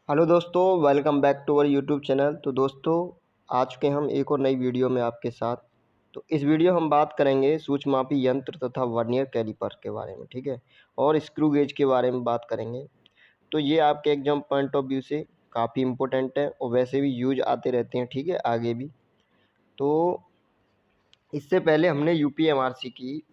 Hello दोस्तों, welcome back to our YouTube channel. तो दोस्तों, आ चुके हम एक और नई वीडियो में आपके साथ। तो इस वीडियो हम बात करेंगे सूचमापी यंत्र तथा वर्नियर कैलिपर के बारे में, ठीक है, और स्क्रू गेज के बारे में बात करेंगे। तो ये आपके एग्जाम पॉइंट ऑफ व्यू से काफ़ी इम्पोर्टेंट है और वैसे भी यूज आते रहते हैं, ठीक है, आगे भी। तो इससे पहले हमने यूपीएमआरसी की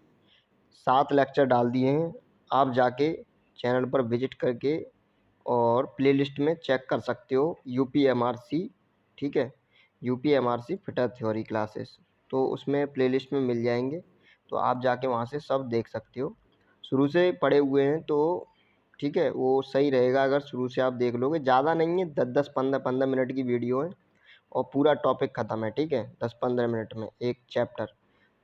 7 लेक्चर डाल दिए हैं। आप जाके चैनल पर विजिट करके और प्लेलिस्ट में चेक कर सकते हो यूपीएमआरसी, ठीक है, यूपीएमआरसी फिटर थ्योरी क्लासेस। तो उसमें प्लेलिस्ट में मिल जाएंगे, तो आप जाके वहाँ से सब देख सकते हो। शुरू से पढ़े हुए हैं तो ठीक है, वो सही रहेगा अगर शुरू से आप देख लोगे। ज़्यादा नहीं है, 10-10 15-15 मिनट की वीडियो है और पूरा टॉपिक ख़त्म है, ठीक है, 10-15 मिनट में एक चैप्टर।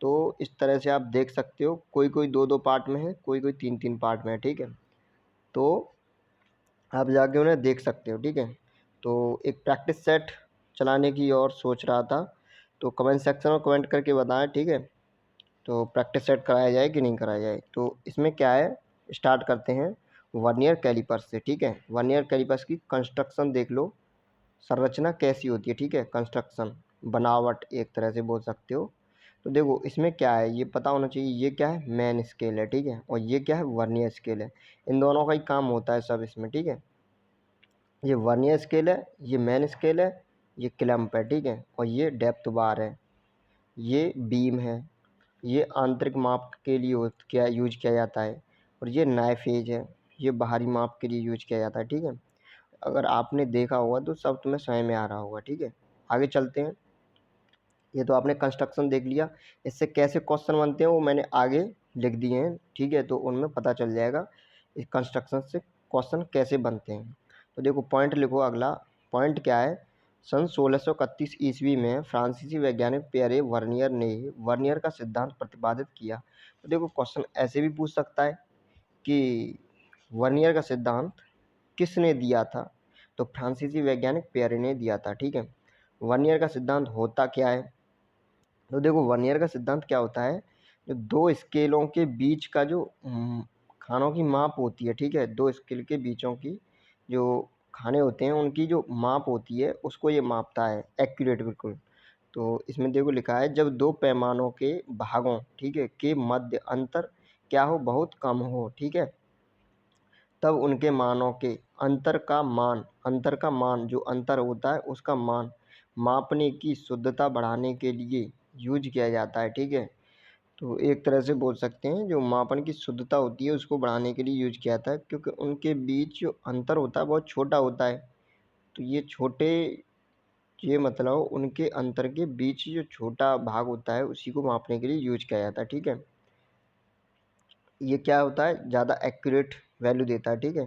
तो इस तरह से आप देख सकते हो। कोई कोई 2-2 पार्ट में है, कोई कोई 3-3 पार्ट में है, ठीक है। तो आप जाके उन्हें देख सकते हो, ठीक है। तो एक प्रैक्टिस सेट चलाने की और सोच रहा था, तो कमेंट सेक्शन में कमेंट करके बताएं, ठीक है। तो प्रैक्टिस सेट कराया जाए कि नहीं कराया जाए। तो इसमें क्या है, स्टार्ट करते हैं वर्नियर कैलिपर्स से, ठीक है। वर्नियर कैलिपर्स की कंस्ट्रक्शन देख लो, संरचना कैसी होती है, ठीक है, कंस्ट्रक्शन, बनावट एक तरह से बोल सकते हो। तो देखो इसमें क्या है, ये पता होना चाहिए, ये क्या है, मेन स्केल है, ठीक है, और ये क्या है, वर्नियर स्केल है। इन दोनों का ही काम होता है सब इसमें, ठीक है। ये वर्नियर स्केल है, ये मेन स्केल है, ये क्लैंप है, ठीक है, और ये डेप्थ बार है, ये बीम है, ये आंतरिक माप के लिए क्या यूज किया जाता है, और ये नाइफ एज है, ये बाहरी माप के लिए यूज किया जाता है, ठीक है। अगर आपने देखा होगा तो सब तुम्हें समझ में आ रहा होगा, ठीक है। आगे चलते हैं। ये तो आपने कंस्ट्रक्शन देख लिया। इससे कैसे क्वेश्चन बनते हैं वो मैंने आगे लिख दिए हैं, ठीक है, तो उनमें पता चल जाएगा इस कंस्ट्रक्शन से क्वेश्चन कैसे बनते हैं। तो देखो पॉइंट लिखो। अगला पॉइंट क्या है, सन 1631 ईस्वी में फ्रांसीसी वैज्ञानिक पियरे वर्नियर ने वर्नियर का सिद्धांत प्रतिपादित किया। तो देखो क्वेश्चन ऐसे भी पूछ सकता है कि वर्नियर का सिद्धांत किसने दिया था, तो फ्रांसीसी वैज्ञानिक पियरे ने दिया था, ठीक है। वर्नियर का सिद्धांत होता क्या है, तो देखो वर्नियर का सिद्धांत क्या होता है, जो दो स्केलों के बीच का जो खानों की माप होती है, ठीक है, दो स्केल के बीचों की जो खाने होते हैं उनकी जो माप होती है उसको ये मापता है एक्यूरेट बिल्कुल। तो इसमें देखो लिखा है, जब दो पैमानों के भागों, ठीक है, के मध्य अंतर क्या हो, बहुत कम हो, ठीक है, तब उनके मानों के अंतर का मान जो अंतर होता है उसका मान मापने की शुद्धता बढ़ाने के लिए यूज किया जाता है, ठीक है। तो एक तरह से बोल सकते हैं जो मापन की शुद्धता होती है उसको बढ़ाने के लिए यूज किया जाता है, क्योंकि उनके बीच जो अंतर होता है बहुत छोटा होता है। तो ये मतलब उनके अंतर के बीच जो छोटा भाग होता है उसी को मापने के लिए यूज किया जाता है, ठीक है। ये क्या होता है, ज़्यादा एक्यूरेट वैल्यू देता है, ठीक है।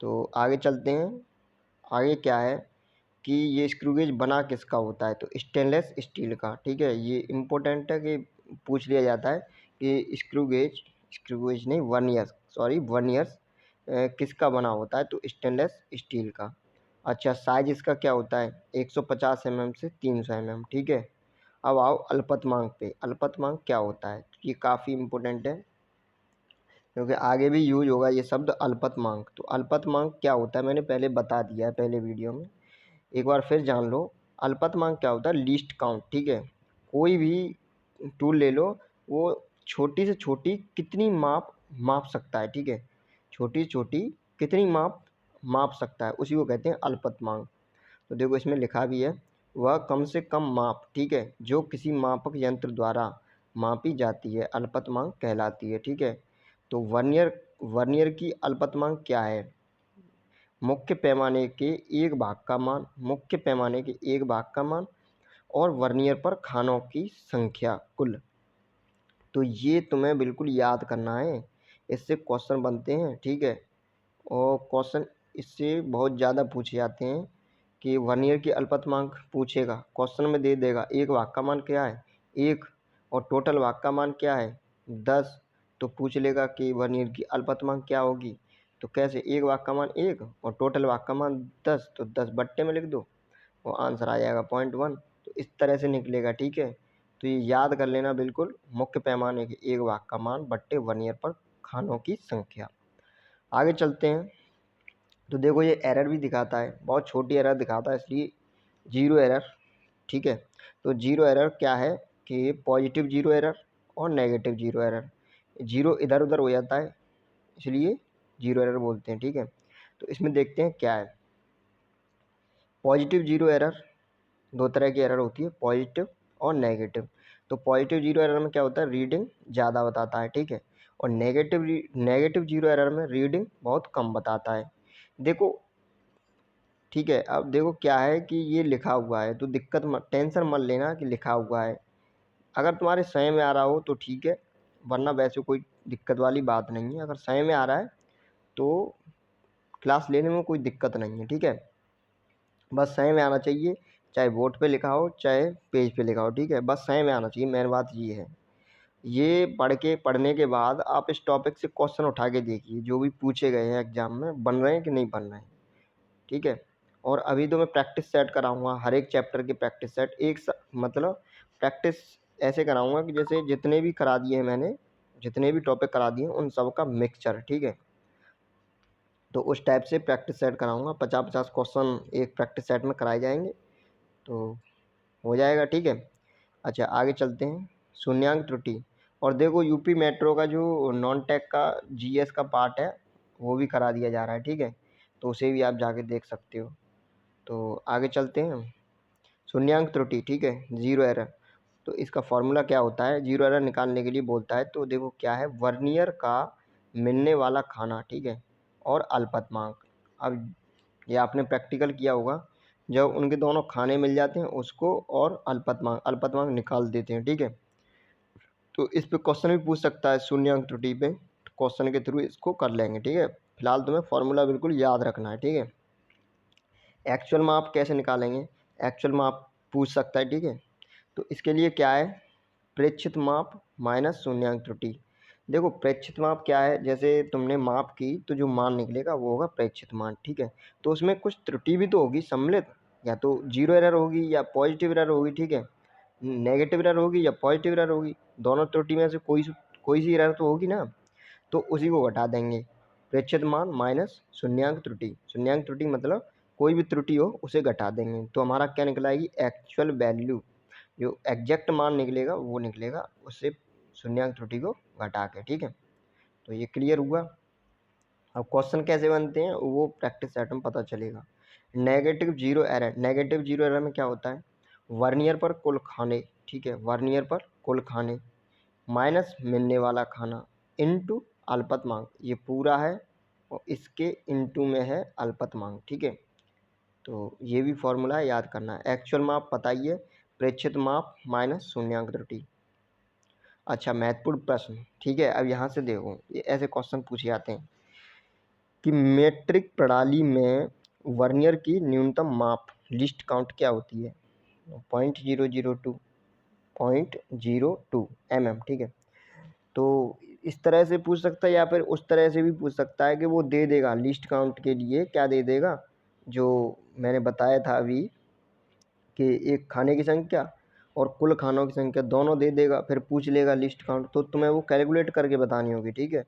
तो आगे चलते हैं। आगे क्या है कि ये स्क्रू गेज बना किसका होता है, तो स्टेनलेस स्टील का, ठीक है। ये इम्पोर्टेंट है कि पूछ लिया जाता है कि स्क्रू गेज नहीं, वर्नियर्स किसका बना होता है, तो स्टेनलेस स्टील का। अच्छा, साइज इसका क्या होता है, 150 mm से 300 mm, ठीक है। अब आओ अल्पतमांक पे। अल्पतमांक क्या होता है, ये काफ़ी इम्पोर्टेंट है क्योंकि आगे भी यूज होगा ये शब्द अल्पतमांक। तो अल्पतमांक क्या होता है मैंने पहले बता दिया है पहले वीडियो में, एक बार फिर जान लो। अल्पतमांक क्या होता है, लीस्ट काउंट, ठीक है। कोई भी टूल ले लो, वो छोटी से छोटी कितनी माप सकता है, ठीक है, छोटी छोटी कितनी माप सकता है, उसी को कहते हैं अल्पतमांक। तो देखो इसमें लिखा भी है, वह कम से कम माप, ठीक है, जो किसी मापक यंत्र द्वारा मापी जाती है अल्पतमांक कहलाती है, ठीक है। तो वर्नियर की अल्पतमांक क्या है, मुख्य पैमाने के एक भाग का मान और वर्नियर पर खानों की संख्या कुल। तो ये तुम्हें बिल्कुल याद करना है, इससे क्वेश्चन बनते हैं, ठीक है। और क्वेश्चन इससे बहुत ज़्यादा पूछे जाते हैं कि वर्नियर की अल्पतमांक पूछेगा, क्वेश्चन में दे देगा एक भाग का मान क्या है, एक, और टोटल भाग का मान क्या है, 10। तो पूछ लेगा कि वर्नियर की अल्पतमांक क्या होगी, तो कैसे, एक भाग का मान एक और टोटल भाग का मान 10, तो 10 बट्टे में लिख दो, वो आंसर आ जाएगा 0.1। तो इस तरह से निकलेगा, ठीक है। तो ये याद कर लेना बिल्कुल, मुख्य पैमाने के एक भाग का मान बट्टे वर्नियर पर खानों की संख्या। आगे चलते हैं। तो देखो ये एरर भी दिखाता है, बहुत छोटी एरर दिखाता है, इसलिए जीरो एरर, ठीक है। तो जीरो एरर क्या है कि पॉजिटिव जीरो एरर और नेगेटिव जीरो एरर, जीरो इधर उधर हो जाता है इसलिए जीरो एरर बोलते हैं, ठीक है। तो इसमें देखते हैं क्या है। पॉजिटिव जीरो एरर, दो तरह की एरर होती है, पॉजिटिव और नेगेटिव। तो पॉजिटिव जीरो एरर में क्या होता है, रीडिंग ज़्यादा बताता है, ठीक है। और नेगेटिव जीरो एरर में रीडिंग बहुत कम बताता है। देखो ठीक है, अब देखो क्या है कि ये लिखा हुआ है तो दिक्कत मत, टेंशन मत लेना कि लिखा हुआ है। अगर तुम्हारे सही में आ रहा हो तो ठीक है, वरना वैसे कोई दिक्कत वाली बात नहीं है। अगर सही में आ रहा है तो क्लास लेने में कोई दिक्कत नहीं है, ठीक है। बस सही में आना चाहिए, चाहे बोर्ड पे लिखा हो चाहे पेज पे लिखा हो, ठीक है। बस सही में आना चाहिए, मेन बात ये है। ये पढ़ने के बाद आप इस टॉपिक से क्वेश्चन उठा के देखिए, जो भी पूछे गए हैं एग्जाम में बन रहे हैं कि नहीं बन रहे हैं, ठीक है। और अभी तो मैं प्रैक्टिस सेट कराऊंगा, हर एक चैप्टर की प्रैक्टिस सेट, मतलब प्रैक्टिस ऐसे कराऊंगा कि जैसे जितने भी करा दिए हैं मैंने, जितने भी टॉपिक करा दिए हैं उन सब का मिक्सचर, ठीक है। तो उस टाइप से प्रैक्टिस सेट कराऊंगा, 50-50 क्वेश्चन एक प्रैक्टिस सेट में कराए जाएंगे, तो हो जाएगा, ठीक है। अच्छा आगे चलते हैं, शून्यांक त्रुटि। और देखो यूपी मेट्रो का जो नॉन टेक का जीएस का पार्ट है वो भी करा दिया जा रहा है, ठीक है। तो उसे भी आप जाके देख सकते हो। तो आगे चलते हैं, शून्यांक त्रुटि, ठीक है, जीरो एरर। तो इसका फॉर्मूला क्या होता है, जीरो एरर निकालने के लिए बोलता है। तो देखो क्या है, वर्नियर का मिलने वाला खाना, ठीक है, और अल्पतमांक। अब ये आपने प्रैक्टिकल किया होगा, जब उनके दोनों खाने मिल जाते हैं उसको और अल्पतमांक निकाल देते हैं, ठीक है। तो इस पे क्वेश्चन भी पूछ सकता है शून्यांक त्रुटि पे, तो क्वेश्चन के थ्रू इसको कर लेंगे, ठीक है। फिलहाल तुम्हें फॉर्मूला बिल्कुल याद रखना है, ठीक है। एक्चुअल में आप कैसे निकालेंगे, एक्चुअल में आप पूछ सकता है, ठीक है। तो इसके लिए क्या है, प्रेक्षित माप माइनस शून्यांक त्रुटि। देखो प्रेक्षित माप क्या है, जैसे तुमने माप की तो जो मान निकलेगा वो होगा प्रेक्षित मान, ठीक है। तो उसमें कुछ त्रुटि भी तो होगी सम्मिलित, या तो जीरो एरर होगी या पॉजिटिव एरर होगी, ठीक है। नेगेटिव एरर होगी या पॉजिटिव एरर होगी, दोनों त्रुटि में से कोई सी एरर तो होगी ना। तो उसी को घटा देंगे, प्रेक्षित मान माइनस शून्यांक त्रुटि। शून्यांक त्रुटि मतलब कोई भी त्रुटि हो उसे घटा देंगे, तो हमारा क्या निकलाएगी, एक्चुअल वैल्यू, जो एग्जैक्ट मान निकलेगा वो निकलेगा उससे शून्यांक त्रुटि को घटा के, ठीक है। तो ये क्लियर हुआ। अब क्वेश्चन कैसे बनते हैं वो प्रैक्टिस सेट में पता चलेगा। नेगेटिव जीरो एरर में क्या होता है, वर्नियर पर कुल खाने, ठीक है, वर्नियर पर कुल खाने माइनस मिलने वाला खाना इनटू अल्पतमांक, ये पूरा है और इसके इनटू में है अल्पतमांक, ठीक है। तो ये भी फॉर्मूला याद करना है। एक्चुअल माप बताइए, प्रेक्षित माप माइनस शून्यांक त्रुटि। अच्छा महत्वपूर्ण प्रश्न, ठीक है। अब यहाँ से देखो ये ऐसे क्वेश्चन पूछे जाते हैं कि मीट्रिक प्रणाली में वर्नियर की न्यूनतम माप लिस्ट काउंट क्या होती है, 0.002 mm, ठीक है। तो इस तरह से पूछ सकता है या फिर उस तरह से भी पूछ सकता है कि वो दे देगा लिस्ट काउंट के लिए, क्या दे देगा, जो मैंने बताया था अभी कि एक खाने की संख्या और कुल खानों की संख्या दोनों दे देगा, फिर पूछ लेगा लिस्ट काउंट, तो तुम्हें वो कैलकुलेट करके बतानी होगी, ठीक है।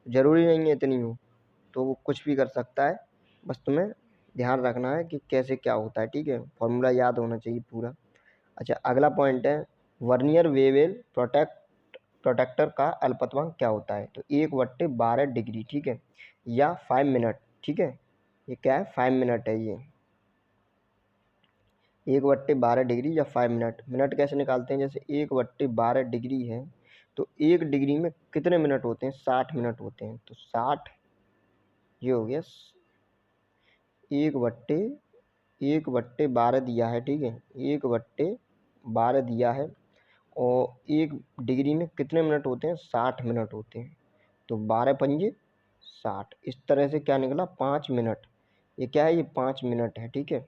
ज़रूरी नहीं है इतनी हो, तो वो कुछ भी कर सकता है, बस तुम्हें ध्यान रखना है कि कैसे क्या होता है, ठीक है। फॉर्मूला याद होना चाहिए पूरा। अच्छा अगला पॉइंट है, वर्नियर वेवेल प्रोटेक्टर का अल्पतमांक क्या होता है, तो 1/12 डिग्री, ठीक है, या 5 मिनट, ठीक है। ये क्या है, 5 मिनट है ये, 1/12 डिग्री या 5 मिनट। मिनट कैसे निकालते हैं, जैसे 1/12 डिग्री है तो 1 डिग्री में कितने मिनट होते हैं, 60 मिनट होते हैं। तो 60, ये हो गया 1/12 दिया है, ठीक है, 1/12 दिया है। और 1 डिग्री में कितने मिनट होते हैं, 60 मिनट होते हैं। तो 12 पंजे 60, इस तरह से क्या निकला, 5 मिनट। ये क्या है, ये 5 मिनट है, ठीक है।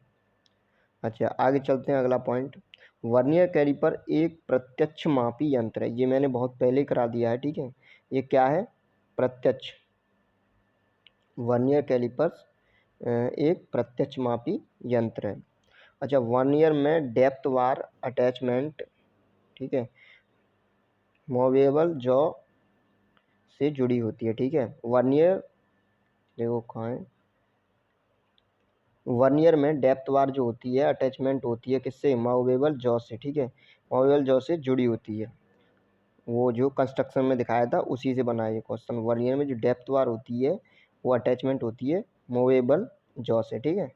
अच्छा आगे चलते हैं, अगला पॉइंट, वर्नियर कैलिपर एक प्रत्यक्ष मापी यंत्र है, ये मैंने बहुत पहले करा दिया है, ठीक है। ये क्या है, प्रत्यक्ष, वर्नियर कैलिपर्स एक प्रत्यक्ष मापी यंत्र है। अच्छा वर्नियर में डेप्थ वार अटैचमेंट, ठीक है, मूवेबल जॉ से जुड़ी होती है, ठीक है। वर्नियर देखो कहाँ है, वर्नियर में डेप्थ बार जो होती है अटैचमेंट होती है किससे, मूवेबल जॉ से, ठीक है, मूवेबल जॉ से जुड़ी होती है। वो जो कंस्ट्रक्शन में दिखाया था उसी से बना है ये क्वेश्चन। वर्नियर में जो डेप्थ बार होती है वो अटैचमेंट होती है मूवेबल जॉ से, ठीक है।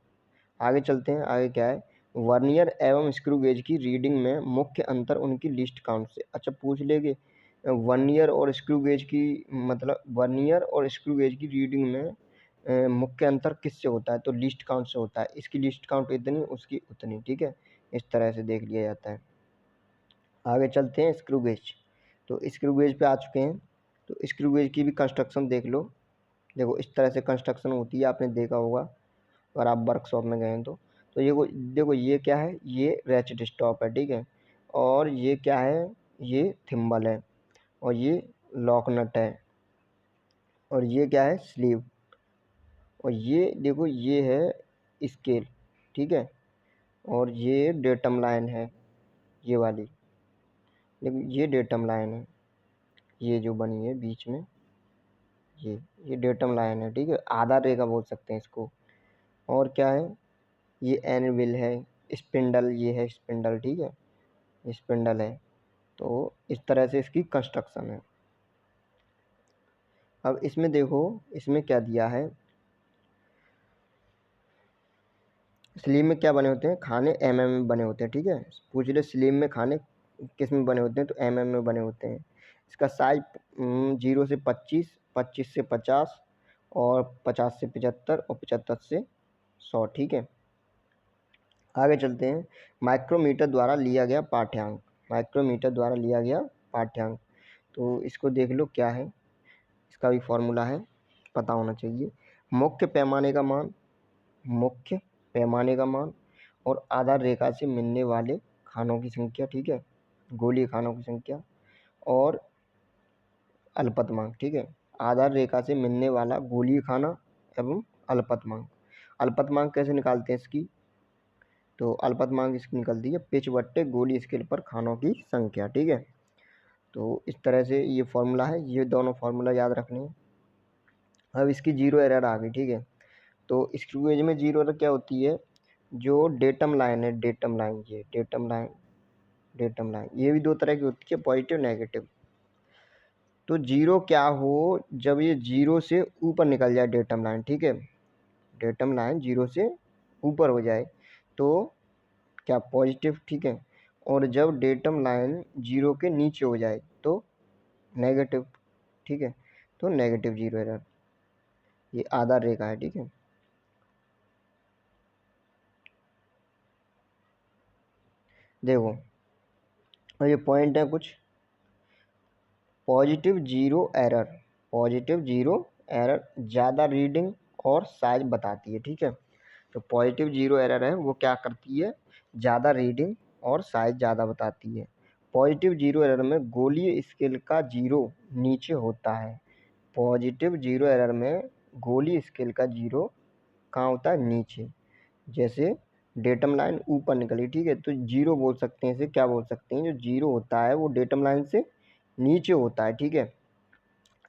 आगे चलते हैं, आगे क्या है, वर्नियर एवं स्क्रू गेज की रीडिंग में मुख्य अंतर उनकी लीस्ट काउंट से। अच्छा पूछ लेंगे वर्नियर और स्क्रू गेज की, मतलब वर्नियर और स्क्रू गेज की रीडिंग में मुख्य अंतर किससे होता है, तो लीस्ट काउंट से होता है। इसकी लीस्ट काउंट इतनी, उसकी उतनी, ठीक है, इस तरह से देख लिया जाता है। आगे चलते हैं स्क्रू गेज। तो स्क्रू गेज पे आ चुके हैं, तो स्क्रू गेज की भी कंस्ट्रक्शन देख लो। देखो इस तरह से कंस्ट्रक्शन होती है, आपने देखा होगा अगर आप वर्कशॉप में गए हैं तो ये देखो ये क्या है, ये रैचेट स्टॉप है, ठीक है, और ये क्या है, ये थिम्बल है, और ये लॉक नट है, और ये क्या है, स्लीव, और ये देखो ये है स्केल, ठीक है, और ये डेटम लाइन है, ये वाली, देखो ये डेटम लाइन है, ये जो बनी है बीच में, ये डेटम लाइन है, ठीक है, आधा रेखा बोल सकते हैं इसको। और क्या है, ये एनविल है, स्पिंडल, ये है स्पिंडल, ठीक है, ये स्पिंडल है। तो इस तरह से इसकी कंस्ट्रक्शन है। अब इसमें देखो, इसमें क्या दिया है, स्लीव में क्या बने होते हैं, खाने एमएम में बने होते हैं, ठीक है। पूछ ले स्लीव में खाने किस में बने होते हैं, तो एमएम में बने होते हैं। इसका साइज 0 से 25, 25 से 50, और 50 से 75, और 75 से 100, ठीक है। आगे चलते हैं, माइक्रोमीटर द्वारा लिया गया पाठ्यांक, माइक्रोमीटर द्वारा लिया गया पाठ्यांक, तो इसको देख लो क्या है, इसका भी फॉर्मूला है, पता होना चाहिए। मुख्य पैमाने का मान, मुख्य पैमाने का मान, और आधार रेखा से मिलने वाले खानों की संख्या, ठीक है, गोलीय खानों की संख्या, और अल्पतमांक, ठीक है, आधार रेखा से मिलने वाला गोलीय खाना एवं अल्पतमांक। अल्पतमांक कैसे निकालते हैं इसकी, तो अल्पतमांक इसकी निकलती है पिच बट्टे गोली स्केल पर खानों की संख्या, ठीक है। तो इस तरह से ये फॉर्मूला है, ये दोनों फार्मूला याद रखने हैं। अब इसकी जीरो एरर आ गई, ठीक है। तो स्क्रू गेज में जीरो एरर क्या होती है, जो डेटम लाइन है, डेटम लाइन, ये डेटम लाइन, डेटम लाइन, ये भी दो तरह की होती है, पॉजिटिव नेगेटिव। तो जीरो क्या हो, जब ये जीरो से ऊपर निकल जाए डेटम लाइन, ठीक है, डेटम लाइन जीरो से ऊपर हो जाए तो क्या, पॉजिटिव, ठीक है, और जब डेटम लाइन जीरो के नीचे हो जाए तो नेगेटिव, ठीक है, तो नेगेटिव जीरो एरर, ये आधार रेखा है, ठीक है। देखो और ये पॉइंट है कुछ, positive zero error, positive zero error ज़्यादा रीडिंग और साइज बताती है, ठीक है। तो पॉजिटिव जीरो एरर है वो क्या करती है, ज़्यादा रीडिंग और साइज ज़्यादा बताती है। पॉजिटिव जीरो एरर में गोलीय स्केल का जीरो नीचे होता है, पॉजिटिव जीरो एरर में गोलीय स्केल का जीरो कहाँ होता है, नीचे। जैसे डेटम लाइन ऊपर निकली, ठीक है, तो जीरो बोल सकते हैं, इसे क्या बोल सकते हैं, जो जीरो होता है वो डेटम लाइन से नीचे होता है, ठीक है।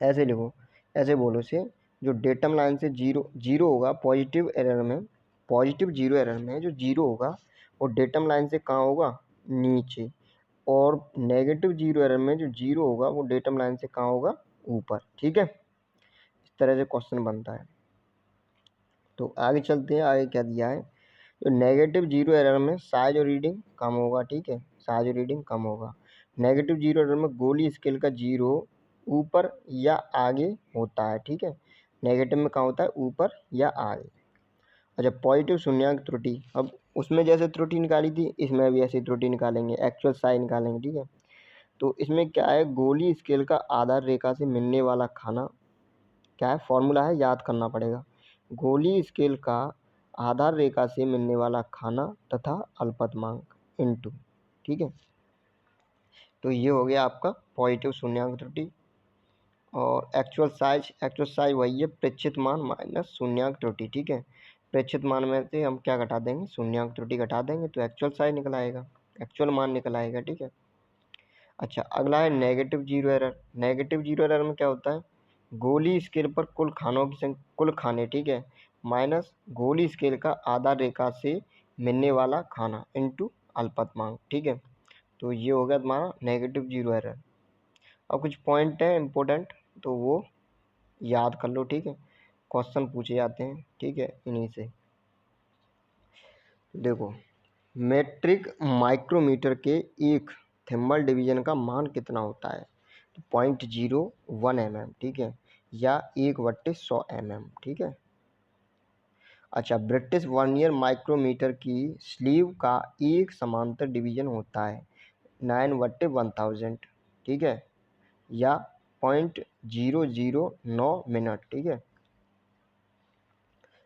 ऐसे लिखो, ऐसे बोलो इसे, जो डेटम लाइन से जीरो जीरो होगा पॉजिटिव एरर में, पॉजिटिव जीरो एरर में जो जीरो होगा वो डेटम लाइन से कहाँ होगा, नीचे, और नेगेटिव जीरो एरर में जो जीरो होगा वो डेटम लाइन से कहाँ होगा, ऊपर, ठीक है। इस तरह से क्वेश्चन बनता है। तो आगे चलते हैं, आगे क्या दिया है, तो नेगेटिव जीरो एरर में साइज और रीडिंग कम होगा, ठीक है, साइज और रीडिंग कम होगा। नेगेटिव जीरो एरर में गोली स्केल का जीरो ऊपर या आगे होता है, ठीक है, नेगेटिव में कहाँ होता है, ऊपर या आगे। अच्छा पॉजिटिव शून्यंक त्रुटि, अब उसमें जैसे त्रुटि निकाली थी इसमें भी ऐसी त्रुटि निकालेंगे, एक्चुअल साइज निकालेंगे, ठीक है। तो इसमें क्या है, गोली स्केल का आधार रेखा से मिलने वाला खाना, क्या है, फॉर्मूला है, याद करना पड़ेगा, गोली स्केल का आधार रेखा से मिलने वाला खाना तथा अल्पतमांक इनटू, ठीक है। तो ये हो गया आपका पॉजिटिव शून्यंक त्रुटि। और एक्चुअल साइज वही है, प्रेक्षित मान माइनस शून्यंक त्रुटि, ठीक है। प्रेक्षित मान में से हम क्या घटा देंगे, शून्यंक त्रुटि घटा देंगे तो एक्चुअल साइज निकल आएगा, एक्चुअल मान निकल आएगा, ठीक है। अच्छा अगला है negative zero error. Negative zero error में क्या होता है, गोली स्केल पर कुल खानों की संख्या, कुल खाने, ठीक है, माइनस गोली स्केल का आधार रेखा से मिलने वाला खाना इंटू अल्पतमांक, ठीक है। तो ये हो गया तुम्हारा नेगेटिव जीरो एरर। अब कुछ पॉइंट है इम्पोर्टेंट, तो वो याद कर लो, ठीक है। क्वेश्चन पूछे जाते हैं, ठीक है, इन्हीं से। देखो, मेट्रिक माइक्रोमीटर के एक थर्मल डिवीजन का मान कितना होता है? तो 0.01 mm, ठीक है, या 1/100 mm, ठीक है। अच्छा, ब्रिटिश वर्नियर माइक्रोमीटर की स्लीव का एक समांतर डिवीजन होता है 9/1000, ठीक है, या 0.009 मिनट, ठीक है।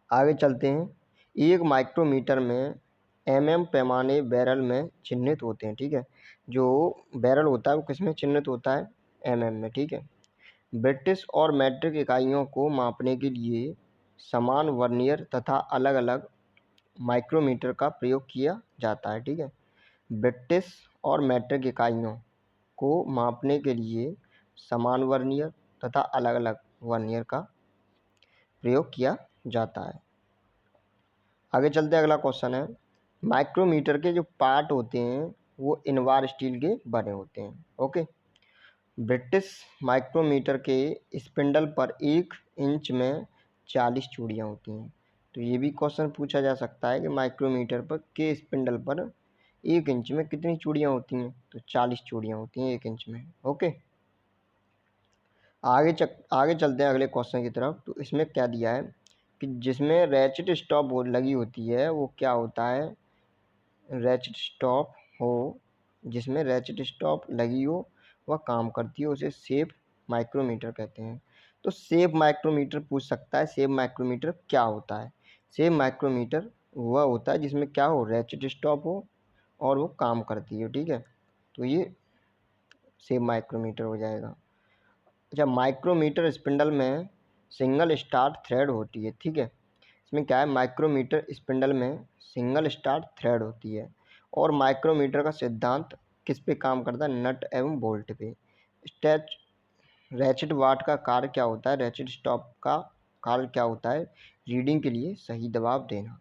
आगे चलते हैं। एक माइक्रोमीटर में पैमाने बैरल में चिह्नित होते हैं, ठीक है। जो बैरल होता है वो किस में चिह्नित होता है? में, ठीक है। ब्रिटिश और मैट्रिक इकाइयों को मापने के लिए समान वर्नियर तथा अलग अलग माइक्रोमीटर का प्रयोग किया जाता है, ठीक है। ब्रिटिश और मैट्रिक इकाइयों को मापने के लिए समान वर्नियर तथा अलग अलग वर्नियर का प्रयोग किया जाता है। आगे चलते हैं, अगला क्वेश्चन है। माइक्रोमीटर के जो पार्ट होते हैं वो इनवार स्टील के बने होते हैं, ओके। ब्रिटिश माइक्रोमीटर के स्पिंडल पर 1 इंच में 40 चूड़ियाँ होती हैं। तो ये भी क्वेश्चन पूछा जा सकता है कि माइक्रोमीटर पर के स्पिंडल पर 1 इंच में कितनी चूड़ियाँ होती हैं? तो 40 चूड़ियाँ होती हैं 1 इंच में, ओके। आगे चलते हैं अगले क्वेश्चन की तरफ। तो इसमें क्या दिया है कि जिसमें रैचेट स्टॉप लगी होती है वो क्या होता है? रैचेट स्टॉप हो, जिसमें रैचेट स्टॉप लगी हो वह काम करती है, उसे सेफ माइक्रोमीटर कहते हैं। तो सेफ माइक्रोमीटर पूछ सकता है, सेफ माइक्रोमीटर क्या होता है? सेफ माइक्रोमीटर वह होता है जिसमें क्या हो? रैचेट स्टॉप हो और वो काम करती है, ठीक है। तो ये सेफ माइक्रोमीटर हो जाएगा। अच्छा, माइक्रोमीटर स्पिंडल में सिंगल स्टार्ट थ्रेड होती है, ठीक है। इसमें क्या है? माइक्रोमीटर स्पिंडल में सिंगल स्टार्ट थ्रेड होती है। और माइक्रोमीटर का सिद्धांत किस पे काम करता है? नट एवं बोल्ट पे। स्टैच रैचेट वाट का कार्य क्या होता है? रैचेट स्टॉप का कार्य क्या होता है? रीडिंग के लिए सही दबाव देना।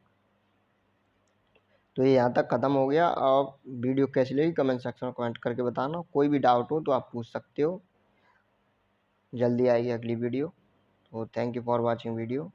तो ये यहाँ तक ख़त्म हो गया। अब वीडियो कैसी लगी कमेंट सेक्शन में कमेंट करके बताना। कोई भी डाउट हो तो आप पूछ सकते हो। जल्दी आएगी अगली वीडियो। तो thank you for watching video.